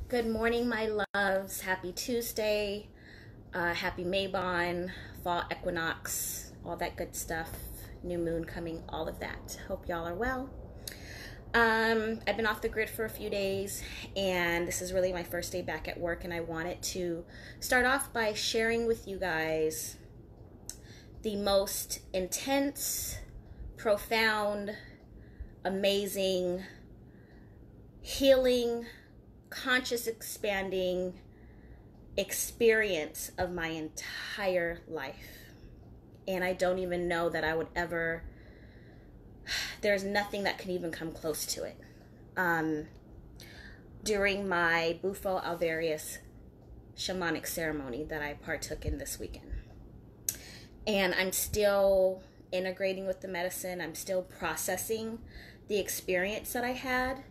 Good morning, my loves. Happy Tuesday. Happy Mabon, fall equinox, all that good stuff. New moon coming, all of that. Hope y'all are well. I've been off the grid for a few days, and this is really my first day back at work, and I wanted to start off by sharing with you guys the most intense, profound, amazing, healing, conscious expanding experience of my entire life. And I don't even know that I would ever, there's nothing that can even come close to it. During my Bufu Alvarious shamanic ceremony that I partook in this weekend. And I'm still integrating with the medicine. I'm still processing the experience that I had.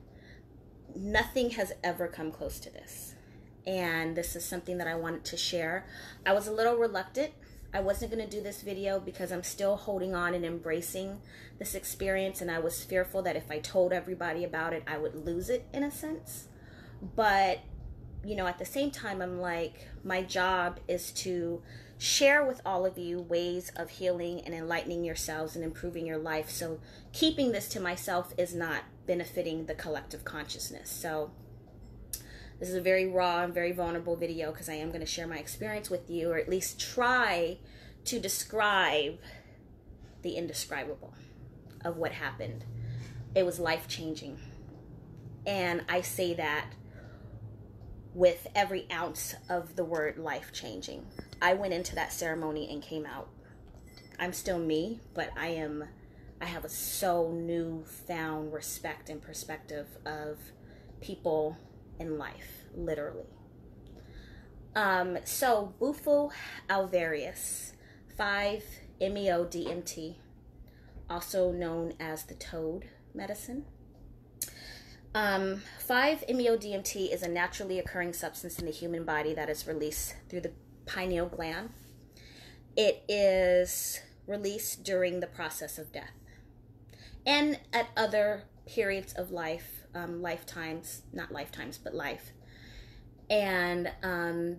Nothing has ever come close to this. And this is something that I wanted to share. I was a little reluctant. I wasn't going to do this video because I'm still holding on and embracing this experience. And I was fearful that if I told everybody about it, I would lose it in a sense. But, you know, at the same time, I'm like, my job is to share with all of you ways of healing and enlightening yourselves and improving your life. So keeping this to myself is not benefiting the collective consciousness. So this is a very raw and very vulnerable video because I am going to share my experience with you, or at least try to describe the indescribable of what happened. It was life-changing. And I say that with every ounce of the word life-changing. I went into that ceremony and came out. I'm still me, but I have a so newfound respect and perspective of people in life, literally. So Bufu Alvarious, 5-MeO-DMT, also known as the toad medicine. 5-MeO-DMT is a naturally occurring substance in the human body that is released through the pineal gland. It is released during the process of death and at other periods of life, lifetimes, not lifetimes, but life. And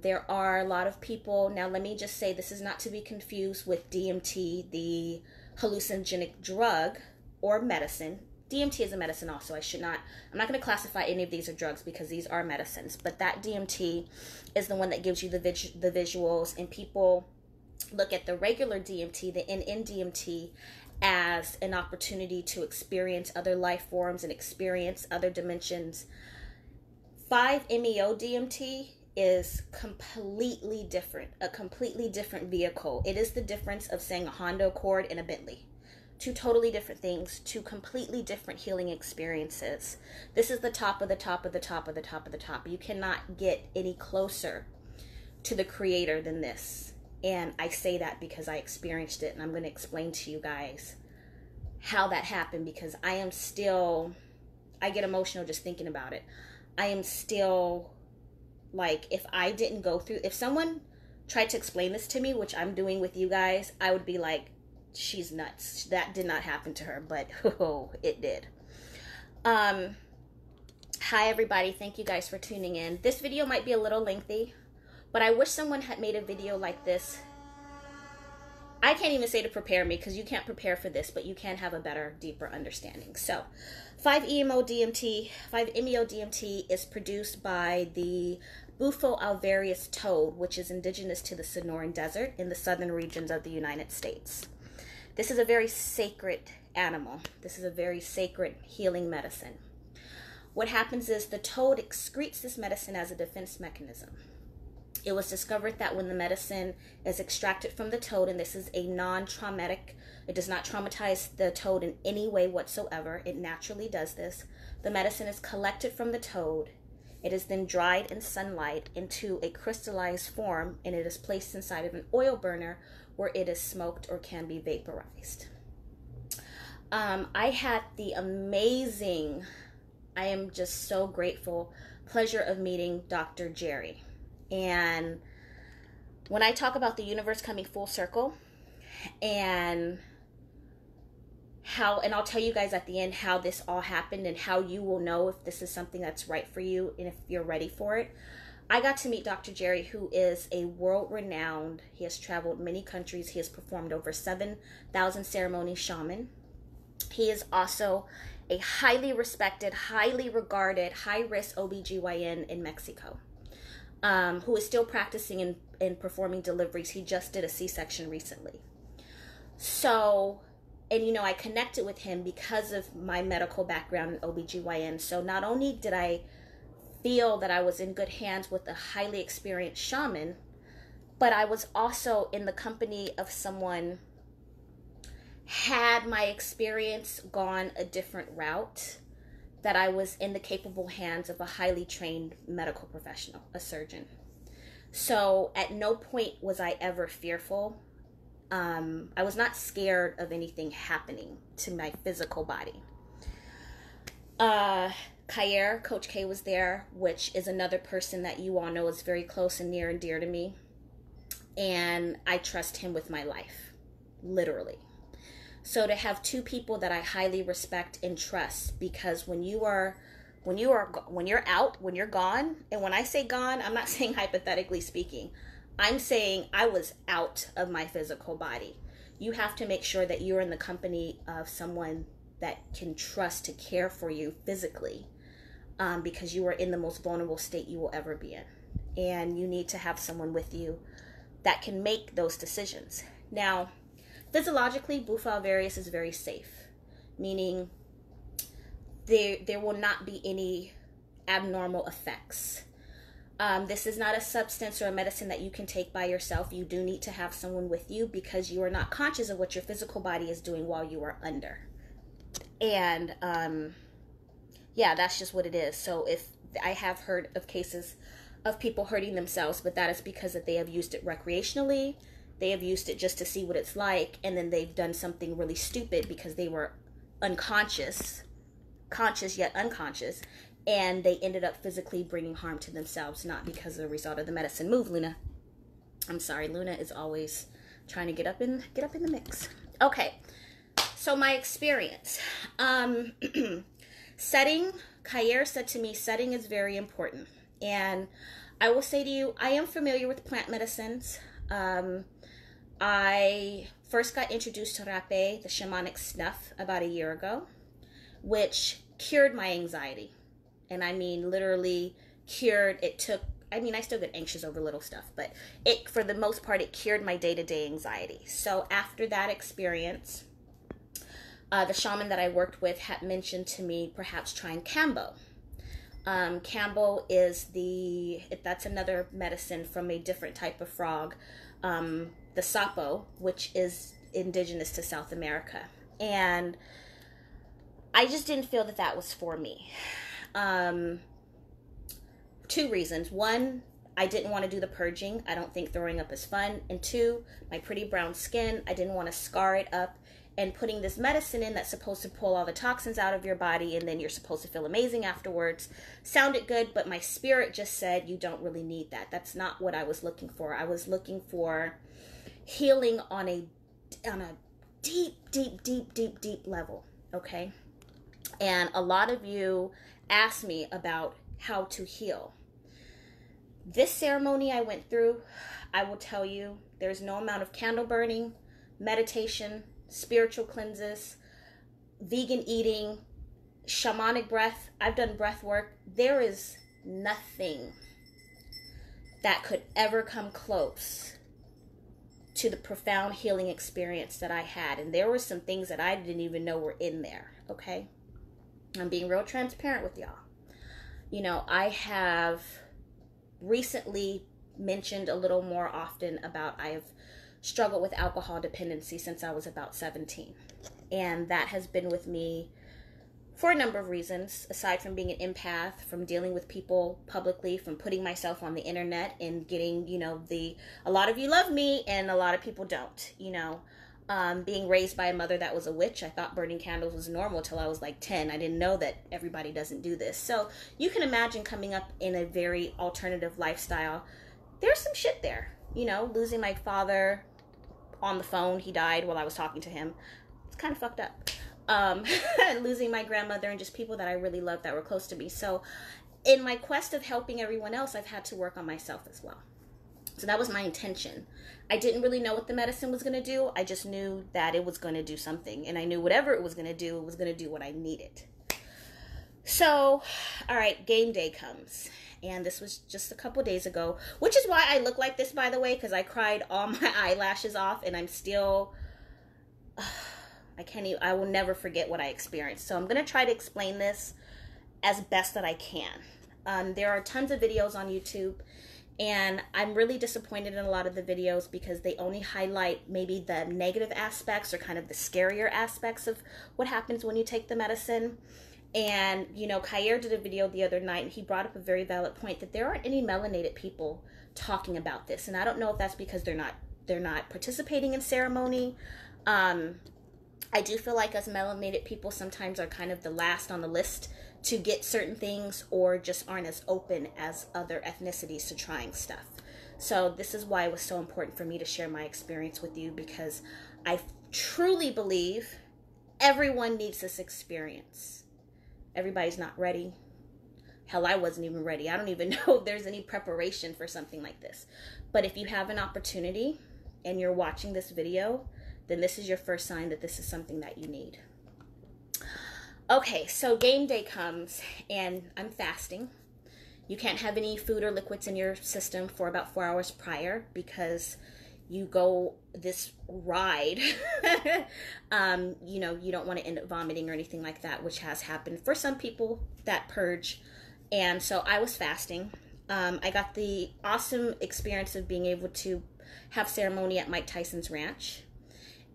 there are a lot of people, now let me just say, this is not to be confused with DMT, the hallucinogenic drug or medicine. DMT is a medicine also. I'm not going to classify any of these as drugs because these are medicines, but that DMT is the one that gives you the visuals, and people look at the regular DMT, the NN-DMT, as an opportunity to experience other life forms and experience other dimensions. 5-MeO-DMT is completely different, a completely different vehicle. It is the difference of saying a Honda Accord and a Bentley. Two totally different things, two completely different healing experiences. This is the top of the top of the top of the top of the top. You cannot get any closer to the creator than this. And I say that because I experienced it, and I'm going to explain to you guys how that happened, because I get emotional just thinking about it. I am still, like, if someone tried to explain this to me, which I'm doing with you guys, I would be like, she's nuts. That did not happen to her, but oh, it did. Hi everybody, thank you guys for tuning in. This video might be a little lengthy, but I wish someone had made a video like this. I can't even say to prepare me, because you can't prepare for this, but you can have a better, deeper understanding. So 5-MeO-DMT is produced by the Bufu Alvarious toad, which is indigenous to the Sonoran Desert in the southern regions of the United States. This is a very sacred animal. This is a very sacred healing medicine. What happens is the toad excretes this medicine as a defense mechanism. It was discovered that when the medicine is extracted from the toad, and this is a non-traumatic, it does not traumatize the toad in any way whatsoever. It naturally does this. The medicine is collected from the toad. It is then dried in sunlight into a crystallized form, and it is placed inside of an oil burner where it is smoked or can be vaporized. I had the amazing, I am just so grateful, pleasure of meeting Dr. Jerry. And when I talk about the universe coming full circle and how, and I'll tell you guys at the end how this all happened and how you will know if this is something that's right for you and if you're ready for it. I got to meet Dr. Jerry, who is a world-renowned, he has traveled many countries, he has performed over 7,000 ceremony shaman. He is also a highly respected, highly regarded, high-risk OBGYN in Mexico, who is still practicing and performing deliveries. He just did a C-section recently. So, and you know, I connected with him because of my medical background in OBGYN. So not only did I feel that I was in good hands with a highly experienced shaman, but I was also in the company of someone, had my experience gone a different route, that I was in the capable hands of a highly trained medical professional, a surgeon. So at no point was I ever fearful. I was not scared of anything happening to my physical body. Kayer, Coach K, was there, which is another person that you all know is very close and near and dear to me. And I trust him with my life, literally. So to have two people that I highly respect and trust, because when you're out, when you're gone, and when I say gone, I'm not saying hypothetically speaking, I'm saying I was out of my physical body. You have to make sure that you're in the company of someone that can trust to care for you physically, because you are in the most vulnerable state you will ever be in. And you need to have someone with you that can make those decisions. Now, physiologically, Bufu Alvarious is very safe, meaning there will not be any abnormal effects. This is not a substance or a medicine that you can take by yourself. You do need to have someone with you because you are not conscious of what your physical body is doing while you are under. And yeah, that's just what it is. So if I have heard of cases of people hurting themselves, but that is because that they have used it recreationally. They have used it just to see what it's like, and then they've done something really stupid because they were unconscious, conscious yet unconscious, and they ended up physically bringing harm to themselves, not because of the result of the medicine. Move, Luna. I'm sorry, Luna is always trying to get up in the mix. Okay, so my experience. Setting, Kayer said to me, setting is very important. And I will say to you, I am familiar with plant medicines. I first got introduced to rapé, the shamanic snuff, about a year ago, which cured my anxiety. And I mean, literally cured. It took, I mean, I still get anxious over little stuff, but it, for the most part, it cured my day-to-day anxiety. So after that experience, the shaman that I worked with had mentioned to me perhaps trying Kambo. Kambo is that's another medicine from a different type of frog, the sapo, which is indigenous to South America. And I just didn't feel that that was for me. Two reasons. One, I didn't want to do the purging. I don't think throwing up is fun. And two, my pretty brown skin, I didn't want to scar it up. And putting this medicine in that's supposed to pull all the toxins out of your body and then you're supposed to feel amazing afterwards sounded good, but my spirit just said you don't really need that. That's not what I was looking for. I was looking for healing on a deep level, okay? And a lot of you asked me about how to heal. This ceremony I went through, I will tell you, there's no amount of candle burning, meditation, spiritual cleanses, vegan eating, shamanic breath. I've done breath work. There is nothing that could ever come close to the profound healing experience that I had. And there were some things that I didn't even know were in there, okay? I'm being real transparent with y'all. You know, I have recently mentioned a little more often about I have struggled with alcohol dependency since I was about 17. And that has been with me for a number of reasons, aside from being an empath, from dealing with people publicly, from putting myself on the internet and getting, you know, a lot of you love me and a lot of people don't, you know. Being raised by a mother that was a witch, I thought burning candles was normal till I was like 10. I didn't know that everybody doesn't do this. So you can imagine coming up in a very alternative lifestyle. There's some shit there, you know, losing my father on the phone. He died while I was talking to him. It's kind of fucked up. losing my grandmother and just people that I really loved that were close to me. So in my quest of helping everyone else, I've had to work on myself as well. So that was my intention. I didn't really know what the medicine was going to do. I just knew that it was going to do something. And I knew whatever it was going to do, it was going to do what I needed. So, all right, game day comes. And this was just a couple days ago, which is why I look like this, by the way, because I cried all my eyelashes off, and I'm still, I will never forget what I experienced. So I'm going to try to explain this as best that I can. There are tons of videos on YouTube, and I'm really disappointed in a lot of the videos because they only highlight maybe the negative aspects or kind of the scarier aspects of what happens when you take the medicine. And, you know, Kyer did a video the other night, and he brought up a very valid point that there aren't any melanated people talking about this. And I don't know if that's because they're not participating in ceremony. I do feel like us melanated people sometimes are kind of the last on the list to get certain things, or just aren't as open as other ethnicities to trying stuff. So this is why it was so important for me to share my experience with you, because I truly believe everyone needs this experience. Everybody's not ready. Hell, I wasn't even ready. I don't even know if there's any preparation for something like this. But if you have an opportunity and you're watching this video, then this is your first sign that this is something that you need. Okay, so game day comes, and I'm fasting. You can't have any food or liquids in your system for about 4 hours prior, because you go this ride, you know, you don't want to end up vomiting or anything like that, which has happened for some people that purge. And so I was fasting. I got the awesome experience of being able to have ceremony at Mike Tyson's ranch.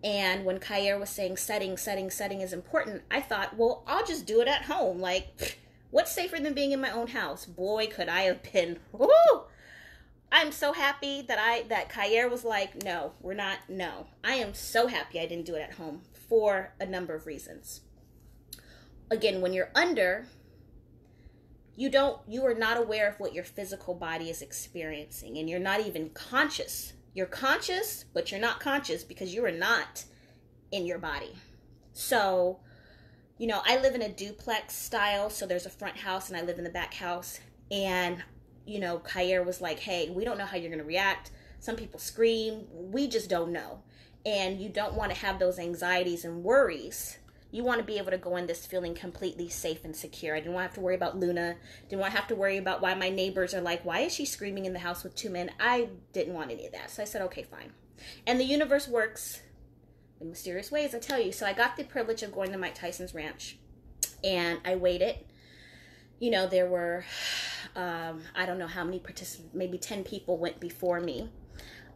And when Kyer was saying setting is important, I thought, well, I'll just do it at home. Like, what's safer than being in my own house? Boy, could I have been. Woo! I'm so happy that Kyer was like, no, we're not, no. I am so happy I didn't do it at home for a number of reasons. Again, when you're under, you are not aware of what your physical body is experiencing, and you're not even conscious. You're conscious, but you're not conscious because you are not in your body. So, you know, I live in a duplex style, so there's a front house and I live in the back house, and you know, Kyer was like, hey, we don't know how you're going to react. Some people scream. We just don't know. And you don't want to have those anxieties and worries. You want to be able to go in this feeling completely safe and secure. I didn't want to have to worry about Luna. Didn't want to have to worry about why my neighbors are like, why is she screaming in the house with 2 men? I didn't want any of that. So I said, okay, fine. And the universe works in mysterious ways, I tell you. So I got the privilege of going to Mike Tyson's ranch, and I waited. You know, there were, I don't know how many participants, maybe 10 people went before me.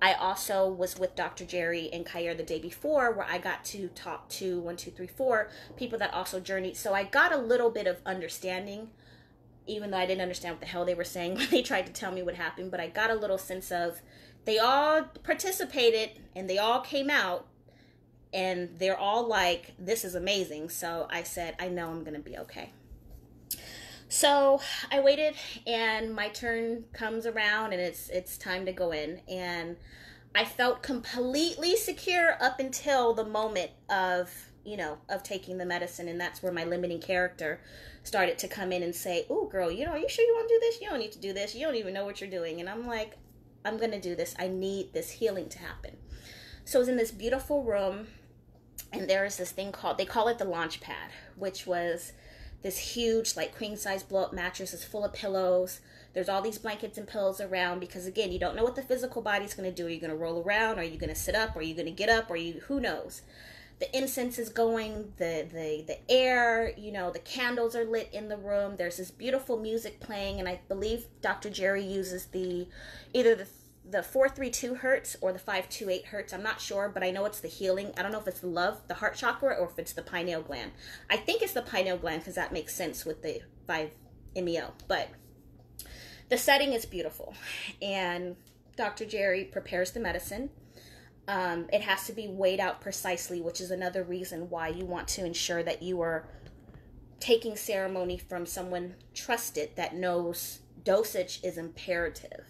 I also was with Dr. Jerry and Kyer the day before, where I got to talk to 4 people that also journeyed. So I got a little bit of understanding, even though I didn't understand what the hell they were saying when they tried to tell me what happened. But I got a little sense of they all participated and they all came out, and they're all like, this is amazing. So I said, I know I'm going to be okay. So I waited, and my turn comes around, and it's time to go in. And I felt completely secure up until the moment of, you know, of taking the medicine. And that's where my limiting character started to come in and say, oh, girl, you know, are you sure you want to do this? You don't need to do this. You don't even know what you're doing. And I'm like, I'm going to do this. I need this healing to happen. So I was in this beautiful room, and there is this thing called, they call it the launch pad, which was this huge, like, queen-size blow-up mattress is full of pillows. There's all these blankets and pillows around because, again, you don't know what the physical body's going to do. Are you going to roll around? Are you going to sit up? Are you going to get up? Who knows? The incense is going, the air, you know, the candles are lit in the room. There's this beautiful music playing, and I believe Dr. Jerry uses either the 432 hertz or the 528 hertz. I'm not sure, but I know it's the healing. I don't know if it's the love, the heart chakra, or if it's the pineal gland. I think it's the pineal gland because that makes sense with the 5MeO. But the setting is beautiful. And Dr. Jerry prepares the medicine. It has to be weighed out precisely, which is another reason why you want to ensure that you are taking ceremony from someone trusted that knows dosage is imperative.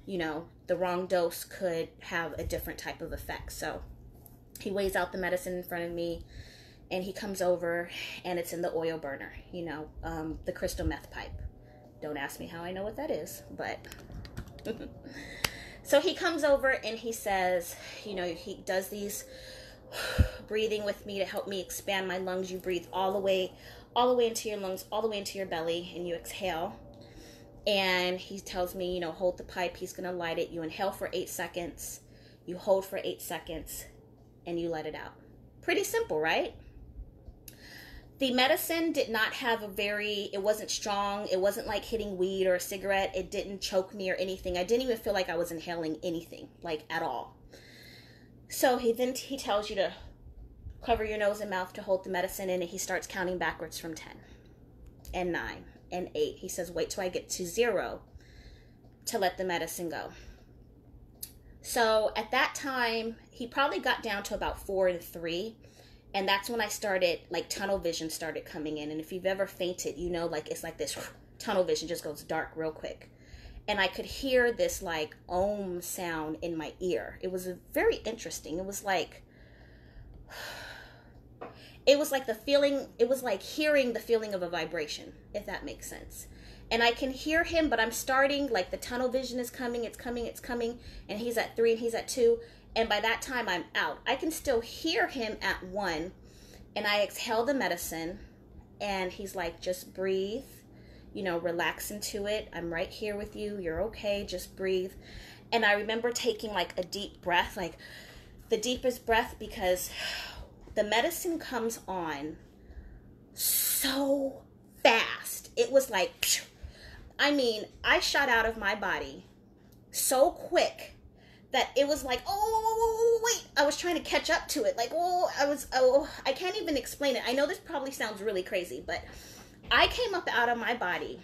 You know, the wrong dose could have a different type of effect. So he weighs out the medicine in front of me, And he comes over, and it's in the oil burner, the crystal meth pipe. Don't ask me how I know what that is, but... So he comes over and he says, he does these breathing with me to help me expand my lungs. You breathe all the way into your lungs, all the way into your belly, and you exhale. And he tells me, hold the pipe. He's going to light it. You inhale for 8 seconds. You hold for 8 seconds, and you let it out. Pretty simple, right? The medicine did not have it wasn't strong. It wasn't like hitting weed or a cigarette. It didn't choke me or anything. I didn't even feel like I was inhaling anything, like at all. So he tells you to cover your nose and mouth to hold the medicine in, and he starts counting backwards from 10 and 9 and 8. He says, wait till I get to 0 to let the medicine go. So at that time, he probably got down to about 4 and 3. And that's when I started, like, tunnel vision started coming in. And if you've ever fainted, it's like this tunnel vision just goes dark real quick. And I could hear this, like, om sound in my ear. It was very interesting. It was like the feeling, it was like hearing the feeling of a vibration, if that makes sense. And I can hear him, but I'm starting, like, the tunnel vision is coming, it's coming. And he's at 3 and he's at 2. And by that time, I'm out. I can still hear him at 1. And I exhale the medicine. And he's like, just breathe. Relax into it. I'm right here with you. You're okay. Just breathe. And I remember taking, like, a deep breath. Like, the deepest breath. Because the medicine comes on so fast. It was like, phew. I shot out of my body so quick that it was like, oh, wait, I was trying to catch up to it. Like, I can't even explain it. I know this probably sounds really crazy, but I came up out of my body.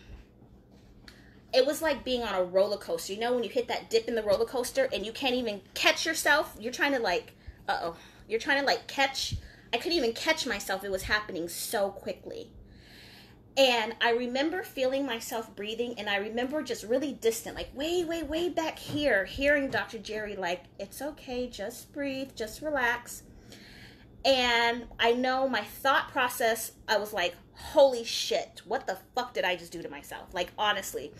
It was like being on a roller coaster. When you hit that dip in the roller coaster and you can't even catch yourself? You're trying to catch. I couldn't even catch myself. It was happening so quickly. And I remember feeling myself breathing, and I remember just really distant, like way back here, hearing Dr. Jerry like, it's okay, just breathe, just relax. And I know my thought process, I was like, holy shit, what the fuck did I just do to myself? Like, honestly.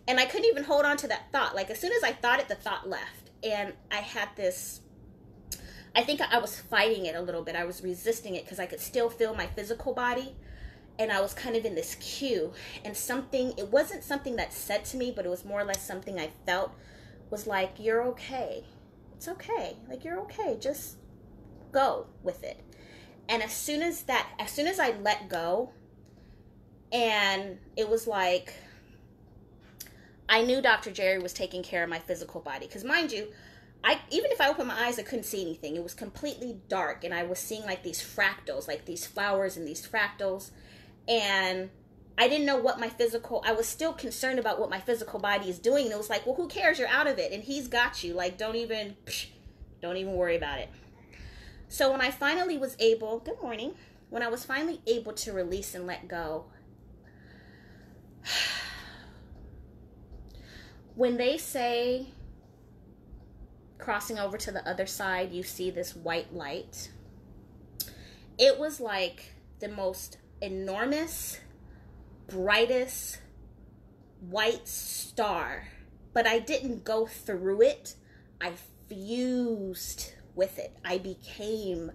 And I couldn't even hold on to that thought. Like, as soon as I thought it, the thought left. And I had this, I think I was fighting it a little bit. I was resisting it because I could still feel my physical body. And I was kind of in this queue, and it wasn't something that said to me, but it was more or less something I felt was like, you're okay. It's okay. Like, you're okay. Just go with it. And as soon as I let go, and it was like, I knew Dr. Jerry was taking care of my physical body. Because mind you, even if I opened my eyes, I couldn't see anything. It was completely dark, and I was seeing like these fractals, like these flowers and these fractals. And I didn't know I was still concerned about what my physical body is doing. And it was like, well, who cares? You're out of it. And he's got you. Like, don't even worry about it. So when I finally was able, good morning. When I was finally able to release and let go, when they say crossing over to the other side, you see this white light, it was like the most enormous, brightest white star, but I didn't go through it. I fused with it. I became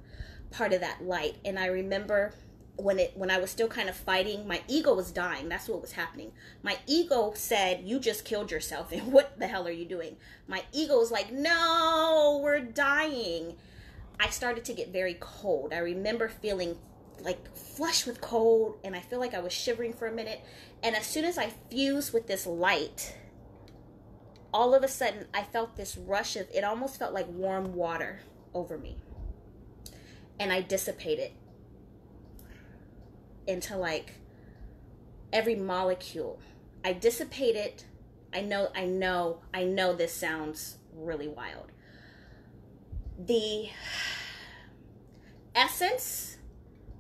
part of that light. And I remember when I was still kind of fighting, my ego was dying. That's what was happening. My ego said, you just killed yourself, and what the hell are you doing? My ego was like, no, we're dying. I started to get very cold. I remember feeling like flush with cold, and I feel like I was shivering for a minute. And as soon as I fused with this light, all of a sudden I felt this rush of, it almost felt like warm water over me, and I dissipated into like every molecule. I dissipated. I know this sounds really wild. The essence,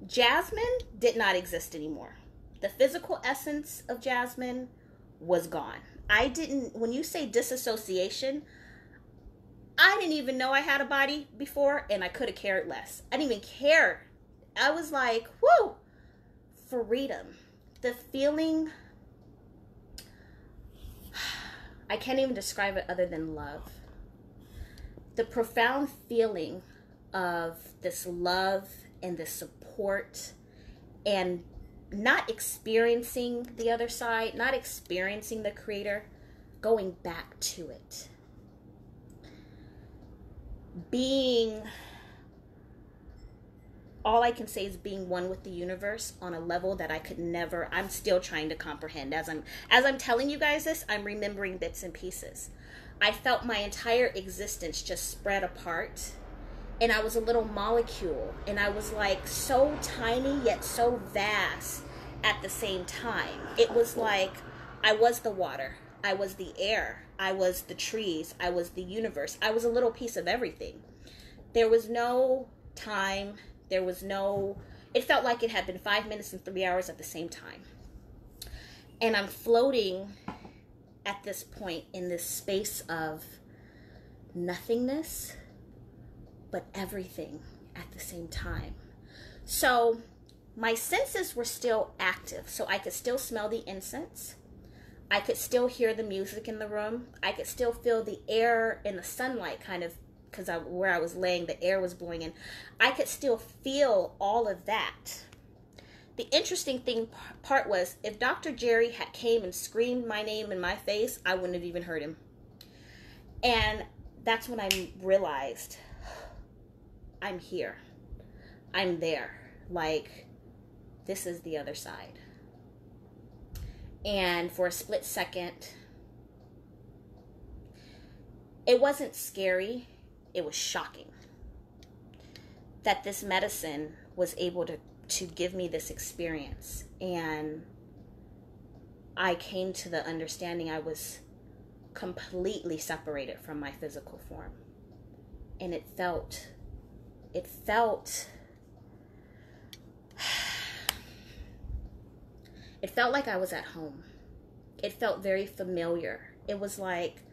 Jasmine, did not exist anymore. The physical essence of Jasmine was gone. When you say disassociation, I didn't even know I had a body before, and I could have cared less. I didn't even care. I was like, whoo, freedom. The feeling, I can't even describe it other than love. The profound feeling of this love and this support, and not experiencing the other side, not experiencing the Creator, going back to it. Being, all I can say is being one with the universe on a level that I could never, I'm still trying to comprehend. As I'm telling you guys this, I'm remembering bits and pieces. I felt my entire existence just spread apart, and I was a little molecule, and I was like so tiny yet so vast at the same time. It was like I was the water, I was the air, I was the trees, I was the universe. I was a little piece of everything. There was no time, there was no, it felt like it had been 5 minutes and 3 hours at the same time. And I'm floating at this point in this space of nothingness, but everything at the same time. So my senses were still active, so I could still smell the incense. I could still hear the music in the room. I could still feel the air and the sunlight kind of, because where I was laying, the air was blowing in. I could still feel all of that. The interesting part was, if Dr. Jerry had came and screamed my name in my face, I wouldn't have even heard him. And that's when I realized, I'm here. I'm there. Like, this is the other side. And for a split second, it wasn't scary. It was shocking that this medicine was able to give me this experience. And I came to the understanding I was completely separated from my physical form. And it felt like I was at home. It felt very familiar. It was like,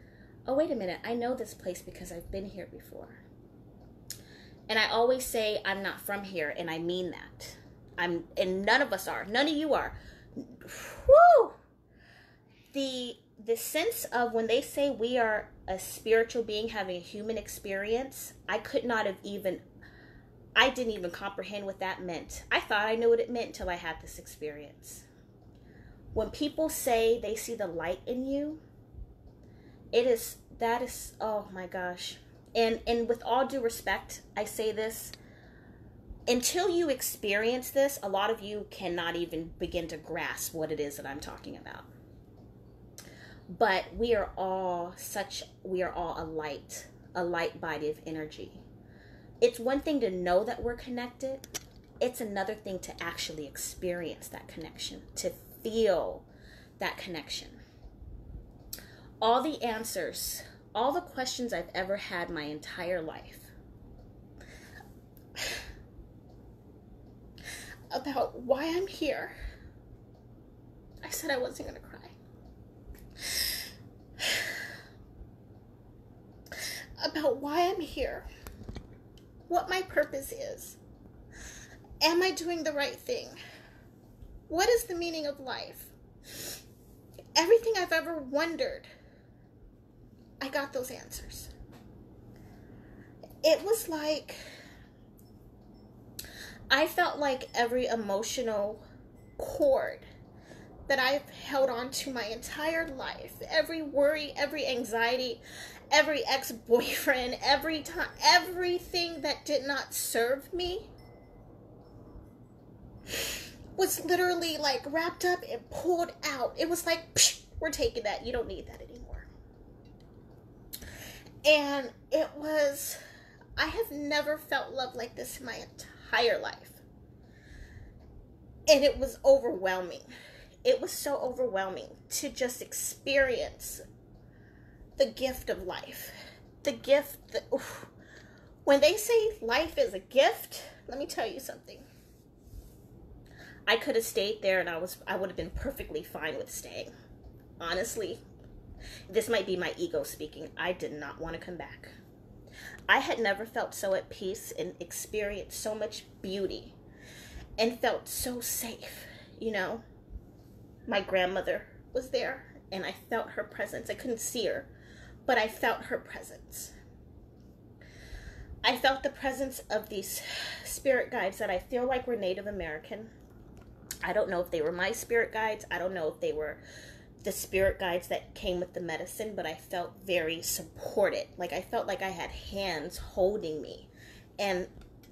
oh, wait a minute, I know this place because I've been here before. And I always say I'm not from here, and I mean that. And none of us are. None of you are. Whew! The sense of when they say we are a spiritual being having a human experience, I didn't even comprehend what that meant. I thought I knew what it meant until I had this experience. When people say they see the light in you, that is, oh my gosh. And with all due respect, I say this, until you experience this, a lot of you cannot even begin to grasp what it is that I'm talking about. But we are all a light body of energy. It's one thing to know that we're connected. It's another thing to actually experience that connection, to feel that connection. All the answers, all the questions I've ever had my entire life about why I'm here. I said I wasn't going to cry. About why I'm here. What my purpose is. Am I doing the right thing? What is the meaning of life? Everything I've ever wondered, I got those answers. It was like, I felt like every emotional cord that I've held on to my entire life, every worry, every anxiety, every ex-boyfriend, everything that did not serve me, was literally like wrapped up and pulled out. It was like, psh, we're taking that. You don't need that anymore. And it was, I have never felt love like this in my entire life. And it was overwhelming. It was so overwhelming to just experience the gift of life. The gift, when they say life is a gift, let me tell you something. I could have stayed there and I would have been perfectly fine with staying. Honestly, this might be my ego speaking. I did not want to come back. I had never felt so at peace and experienced so much beauty and felt so safe, you know. My grandmother was there, and I felt her presence. I couldn't see her, but I felt her presence. I felt the presence of these spirit guides that I feel like were Native American. I don't know if they were my spirit guides. I don't know if they were the spirit guides that came with the medicine, but I felt very supported. Like, I felt like I had hands holding me. And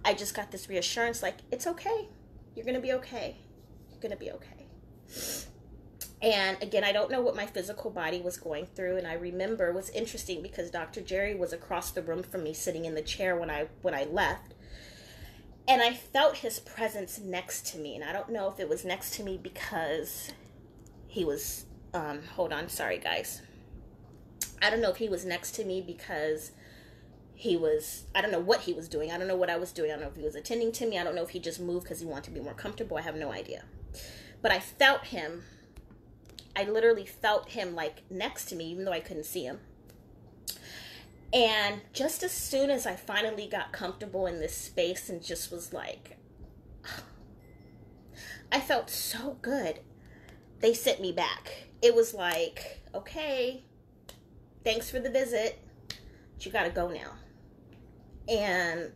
I just got this reassurance, like, it's okay. You're going to be okay. You're going to be okay. And again, I don't know what my physical body was going through. And I remember, it was interesting because Dr. Jerry was across the room from me, sitting in the chair when I left. And I felt his presence next to me. And I don't know if it was next to me because he was, hold on, sorry guys. I don't know if he was next to me because he was, I don't know what he was doing. I don't know what I was doing. I don't know if he was attending to me. I don't know if he just moved because he wanted to be more comfortable. I have no idea. But I felt him. I literally felt him like next to me, even though I couldn't see him. And just as soon as I finally got comfortable in this space and just was like, I felt so good. They sent me back. It was like, okay, thanks for the visit, but you gotta go now. And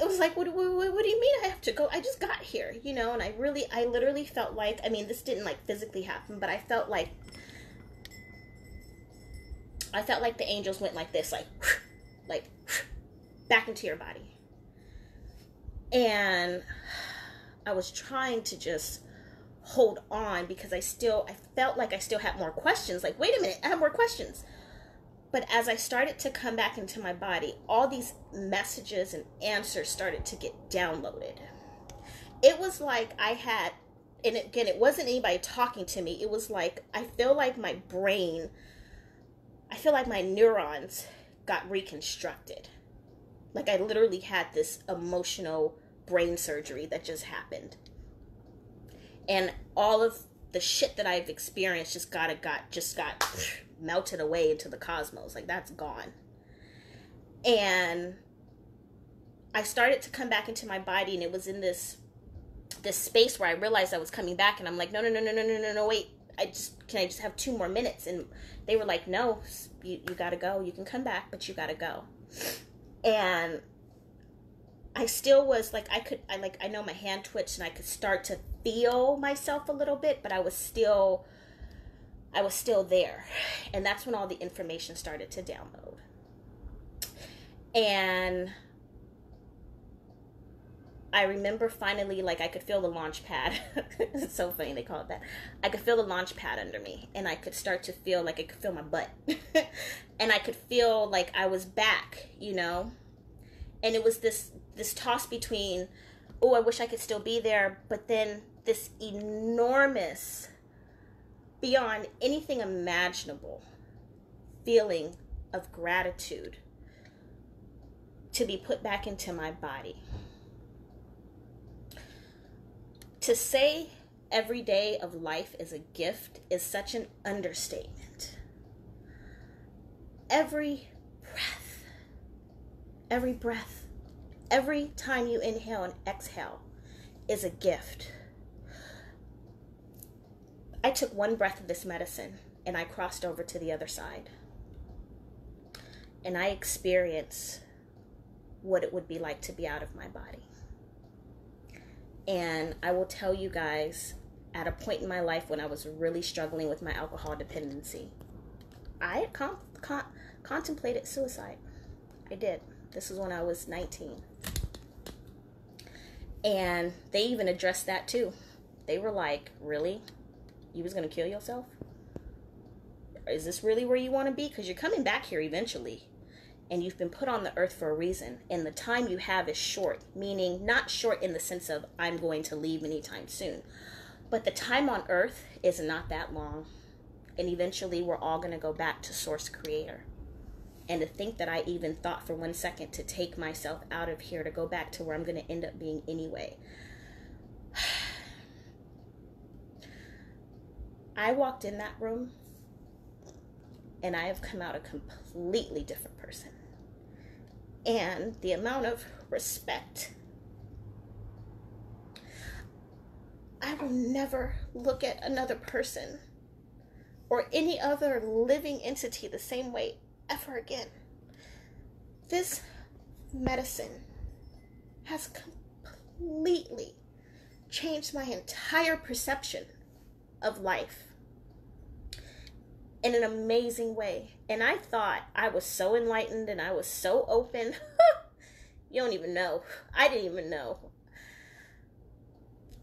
it was like, what do you mean I have to go? I just got here, you know. And I literally felt like, I mean, this didn't like physically happen, but I felt like the angels went like this, like back into your body. And I was trying to just hold on because I felt like I still had more questions. Like, wait a minute, I have more questions. But as I started to come back into my body, all these messages and answers started to get downloaded. It was like I had, and again, it wasn't anybody talking to me. It was like, I feel like my neurons got reconstructed. Like I literally had this emotional brain surgery that just happened. And all of the shit that I've experienced just got melted away into the cosmos. Like, that's gone. And I started to come back into my body, and it was in this space where I realized I was coming back, and I'm like, no, wait, can I just have 2 more minutes? And they were like, no, you gotta go. You can come back, but you gotta go. And I still was like, I know my hand twitched, and I could start to feel myself a little bit, but I was still there. And that's when all the information started to download. And I remember finally, like, I could feel the launch pad. It's so funny they call it that. I could feel the launch pad under me, and I could start to feel like I could feel my butt. And I could feel like I was back, you know? And it was this toss between, oh, I wish I could still be there, but then this enormous, beyond anything imaginable feeling of gratitude to be put back into my body. To say every day of life is a gift is such an understatement. Every breath, every time you inhale and exhale is a gift. I took 1 breath of this medicine and I crossed over to the other side. And I experienced what it would be like to be out of my body. And I will tell you guys, at a point in my life when I was really struggling with my alcohol dependency, I contemplated suicide. I did. This was when I was 19. And they even addressed that too. They were like, really? You was going to kill yourself? Is this really where you want to be? Because you're coming back here eventually. And you've been put on the earth for a reason. And the time you have is short. Meaning, not short in the sense of, I'm going to leave anytime soon. But the time on earth is not that long. And eventually, we're all going to go back to Source Creator. And to think that I even thought for 1 second to take myself out of here to go back to where I'm going to end up being anyway. I walked in that room and I have come out a completely different person. And the amount of respect I will never look at another person or any other living entity the same way ever again. This medicine has completely changed my entire perception of life in an amazing way. And I thought I was so enlightened and I was so open. You don't even know. I didn't even know.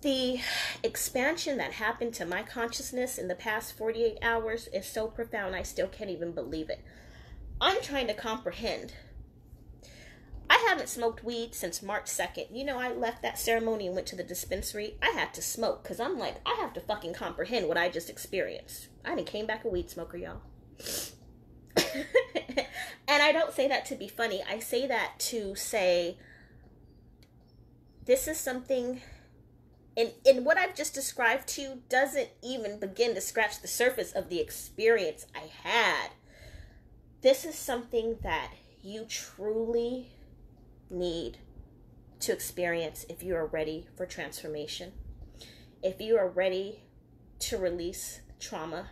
The expansion that happened to my consciousness in the past 48 hours is so profound, I still can't even believe it. I'm trying to comprehend. I haven't smoked weed since March 2nd. You know, I left that ceremony and went to the dispensary. I had to smoke because I'm like, I have to fucking comprehend what I just experienced. I done came back a weed smoker, y'all. And I don't say that to be funny. I say that to say, this is something, and what I've just described to you doesn't even begin to scratch the surface of the experience I had. This is something that you truly need to experience if you are ready for transformation, if you are ready to release trauma,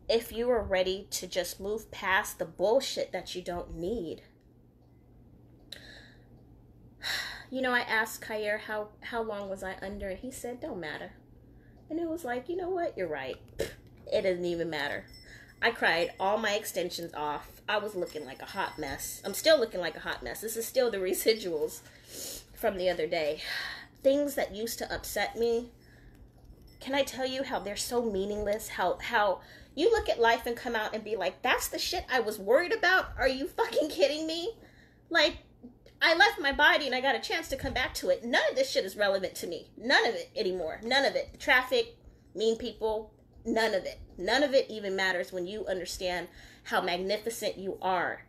if you are ready to just move past the bullshit that you don't need. You know, I asked Kyer how long was I under, and he said, don't matter. And it was like, you know what? You're right. It doesn't even matter. I cried all my extensions off. I was looking like a hot mess. I'm still looking like a hot mess. This is still the residuals from the other day. Things that used to upset me. Can I tell you how they're so meaningless? How you look at life and come out and be like, that's the shit I was worried about? Are you fucking kidding me? Like, I left my body and I got a chance to come back to it. None of this shit is relevant to me. None of it anymore. None of it. Traffic, mean people, none of it. None of it even matters when you understand how magnificent you are.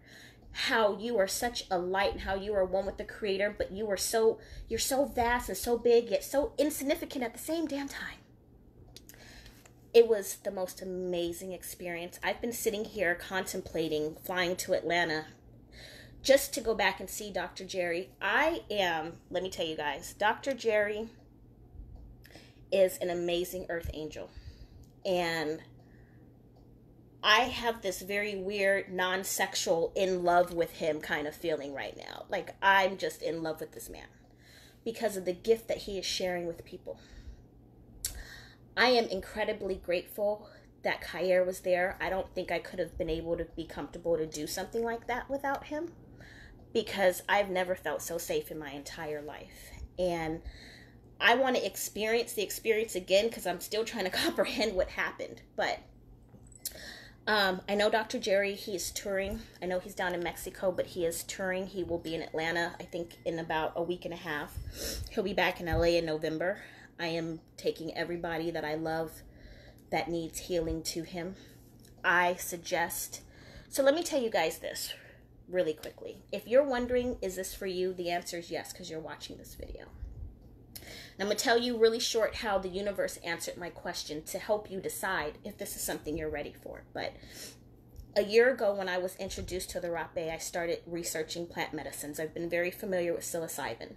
How you are such a light and how you are one with the Creator, but you're so vast and so big, yet so insignificant at the same damn time. It was the most amazing experience. I've been sitting here contemplating flying to Atlanta just to go back and see Dr. Jerry. Let me tell you guys, Dr. Jerry is an amazing earth angel. And I have this very weird, non-sexual, in love with him kind of feeling right now. Like, I'm just in love with this man because of the gift that he is sharing with people. I am incredibly grateful that Kyer was there. I don't think I could have been able to be comfortable to do something like that without him, because I've never felt so safe in my entire life. And I want to experience the experience again because I'm still trying to comprehend what happened. But I know Dr. Jerry, he's touring. I know he's down in Mexico, but he is touring. He will be in Atlanta, I think, in about a week and a half. He'll be back in LA in November. I am taking everybody that I love that needs healing to him. I suggest, so let me tell you guys this really quickly. If you're wondering, is this for you? The answer is yes, because you're watching this video. And I'm going to tell you really short how the universe answered my question to help you decide if this is something you're ready for. But a year ago when I was introduced to the rapé, I started researching plant medicines. I've been very familiar with psilocybin.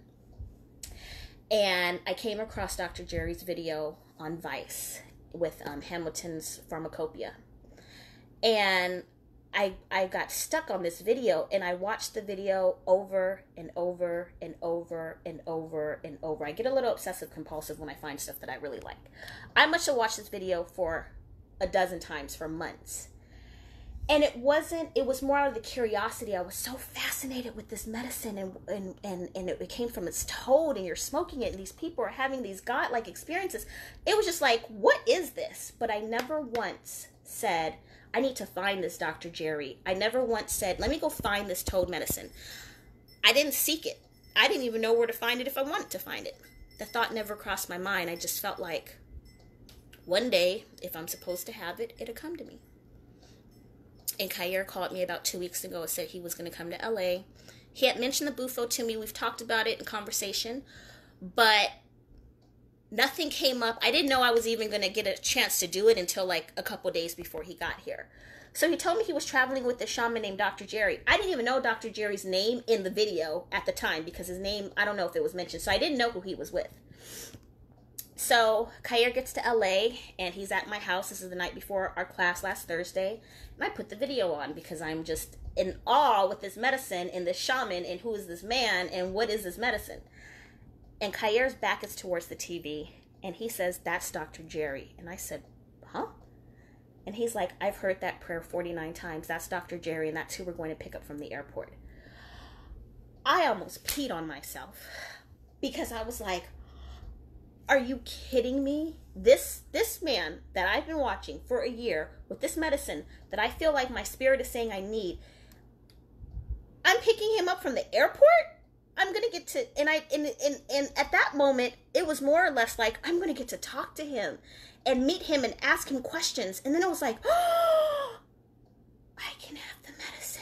And I came across Dr. Jerry's video on Vice with Hamilton's Pharmacopoeia. And I got stuck on this video, and I watched the video over and over and over and over and over. I get a little obsessive compulsive when I find stuff that I really like. I must have watched this video for a dozen times for months. And it was more out of the curiosity. I was so fascinated with this medicine, and it came from its toad, and you're smoking it, and these people are having these godlike experiences. It was just like, what is this? But I never once said, I need to find this Dr. Jerry. I never once said, let me go find this toad medicine. I didn't seek it. I didn't even know where to find it if I wanted to find it. The thought never crossed my mind. I just felt like one day, if I'm supposed to have it, it'll come to me. And Kyer called me about 2 weeks ago and said he was going to come to LA. He had mentioned the Bufu to me. We've talked about it in conversation, but nothing came up. I didn't know I was even going to get a chance to do it until like a couple days before he got here. So he told me he was traveling with a shaman named Dr. Jerry. I didn't even know Dr. Jerry's name in the video at the time because his name, I don't know if it was mentioned. So I didn't know who he was with. So Kair gets to LA and he's at my house. This is the night before our class last Thursday. And I put the video on because I'm just in awe with this medicine and this shaman and who is this man and what is this medicine. And Kair's back is towards the TV and he says, "That's Dr. Jerry." And I said, "Huh?" And he's like, "I've heard that prayer 49 times. That's Dr. Jerry and that's who we're going to pick up from the airport." I almost peed on myself because I was like, are you kidding me? This man that I've been watching for a year with this medicine that I feel like my spirit is saying I need, I'm picking him up from the airport? I'm gonna get to, and at that moment it was more or less like I'm gonna get to talk to him and meet him and ask him questions. And then it was like, oh, I can have the medicine.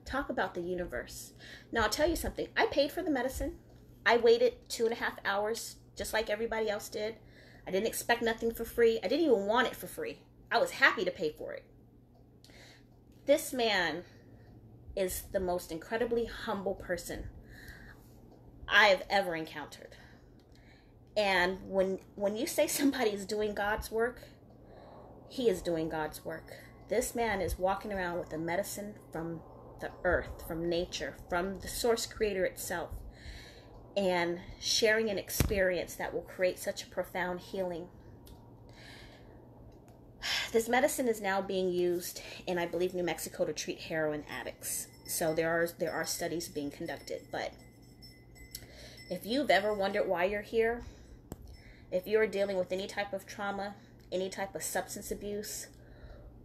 Talk about the universe. Now I'll tell you something. I paid for the medicine. I waited 2.5 hours just like everybody else did. I didn't expect nothing for free. I didn't even want it for free. I was happy to pay for it. This man is the most incredibly humble person I've ever encountered. And when you say somebody is doing God's work, he is doing God's work. This man is walking around with a medicine from the earth, from nature, from the source creator itself, and sharing an experience that will create such a profound healing. This medicine is now being used in, I believe, New Mexico to treat heroin addicts. So there are studies being conducted. But if you've ever wondered why you're here, if you're dealing with any type of trauma, any type of substance abuse,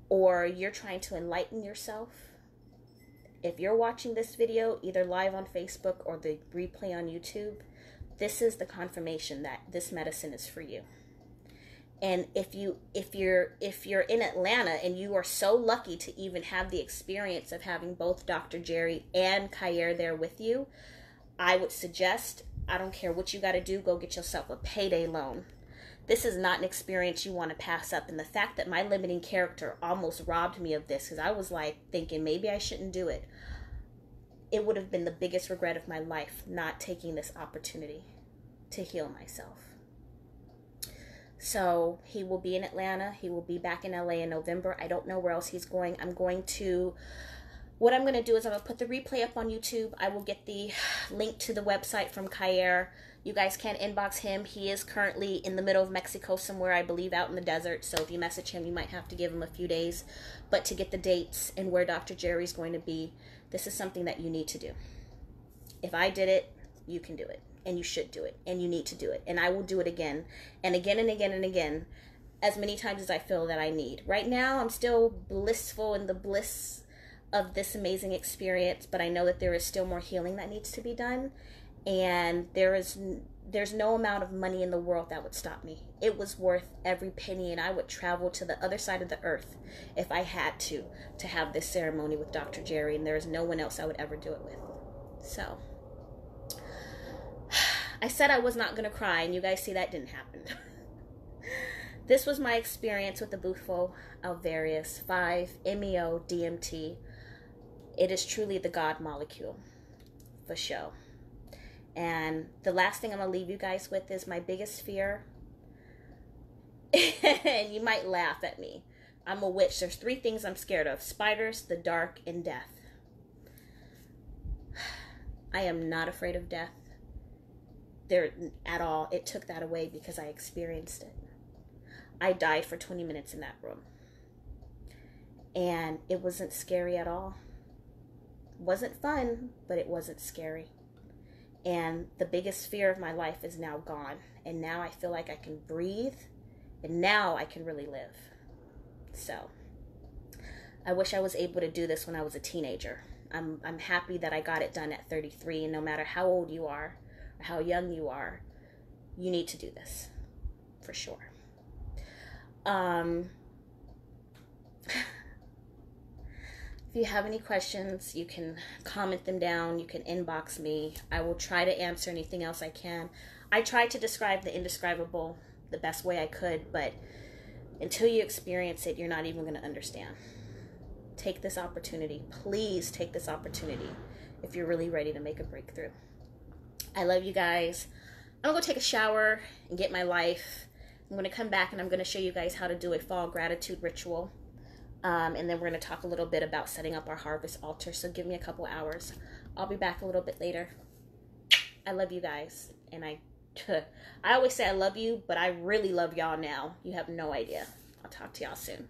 or you're trying to enlighten yourself, if you're watching this video either live on Facebook or the replay on YouTube, this is the confirmation that this medicine is for you. And if you're in Atlanta and you are so lucky to even have the experience of having both Dr. Jerry and Kair there with you, I would suggest, I don't care what you got to do, go get yourself a payday loan. This is not an experience you want to pass up. And the fact that my limiting character almost robbed me of this, because I was like thinking maybe I shouldn't do it. It would have been the biggest regret of my life not taking this opportunity to heal myself. So he will be in Atlanta. He will be back in LA in November. I don't know where else he's going. What I'm going to do is I'm going to put the replay up on YouTube. I will get the link to the website from Kair. You guys can inbox him. He is currently in the middle of Mexico somewhere, I believe, out in the desert. So if you message him, you might have to give him a few days. But to get the dates and where Dr. Jerry's going to be, this is something that you need to do. If I did it, you can do it. And you should do it. And you need to do it. And I will do it again. And again and again and again. As many times as I feel that I need. Right now, I'm still blissful in the bliss of this amazing experience. But I know that there is still more healing that needs to be done. And there's no amount of money in the world that would stop me. It was worth every penny, and I would travel to the other side of the earth if I had to have this ceremony with Dr. Jerry, and there is no one else I would ever do it with. So, I said I was not going to cry, and you guys see that didn't happen. This was my experience with the Bufu Alvarious 5MeO-DMT. It is truly the God molecule, for sure. And the last thing I'm going to leave you guys with is my biggest fear. And you might laugh at me. I'm a witch. There's 3 things I'm scared of: spiders, the dark, and death. I am not afraid of death there at all. It took that away because I experienced it. I died for 20 minutes in that room. And it wasn't scary at all. It wasn't fun, but it wasn't scary. And the biggest fear of my life is now gone. And now I feel like I can breathe. And now I can really live. So, I wish I was able to do this when I was a teenager. I'm happy that I got it done at 33. And no matter how old you are, or how young you are, you need to do this. For sure. If you have any questions, you can comment them down. You can inbox me. I will try to answer anything else I can. I tried to describe the indescribable the best way I could, but until you experience it, you're not even going to understand. Take this opportunity. Please take this opportunity if you're really ready to make a breakthrough. I love you guys. I'm gonna go take a shower and get my life. I'm gonna come back and I'm gonna show you guys how to do a fall gratitude ritual. And then we're gonna talk a little bit about setting up our harvest altar. So give me a couple hours. I'll be back a little bit later. I love you guys. And I always say I love you, but I really love y'all now. You have no idea. I'll talk to y'all soon.